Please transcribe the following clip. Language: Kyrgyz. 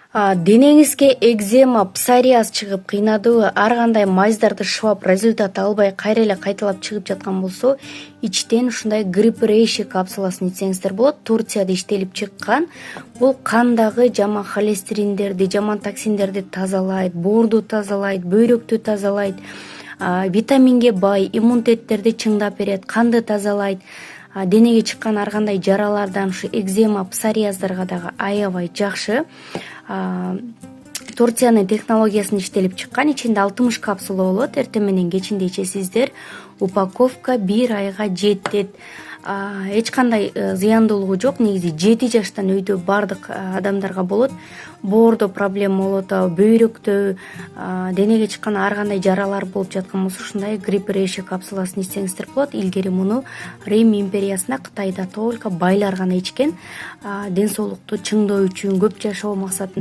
Денеңизге экзема, псориаз чыгып кыйнадыбы, ар кандай майздарды шыбап результат албай кайра эле кайталап чыгып жаткан болсо, ичтен ушундай грипп рейши капсуласын ичсеңиздер болот. Турцияда иштелип чыккан. Бул кандагы жаман холестериндерди, жаман токсиндерди тазалайт, боорду тазалайт, бөйрөктү тазалайт, витаминге бай, иммунитеттерди чыңдап берет, канды тазалайт. Денеге чыккан ар кандай жаралардан ушу экзема, псориаздарга дагы аябай жакшы. Турциянын технологиясын иштелип чыккан. Ичинде 60 капсула болот. Эртең менен кечинде ичесиздер. Упаковка 1 айга жетет. Эч кандай зыяндуулугу жок. Негизи 7 жаштан өйдө бардык адамдарга болот. Боордо проблема болот, бөйрөктө, денеге чыккан ар кандай жаралар болуп жаткан болсо, ушундай грипп рейши капсуласын ичсеңиздер болот. Илгери муну Рим империясына Кытайда только байлар гана ичкен. Ден соолукту чыңдоо үчүн, көп жашоо максатында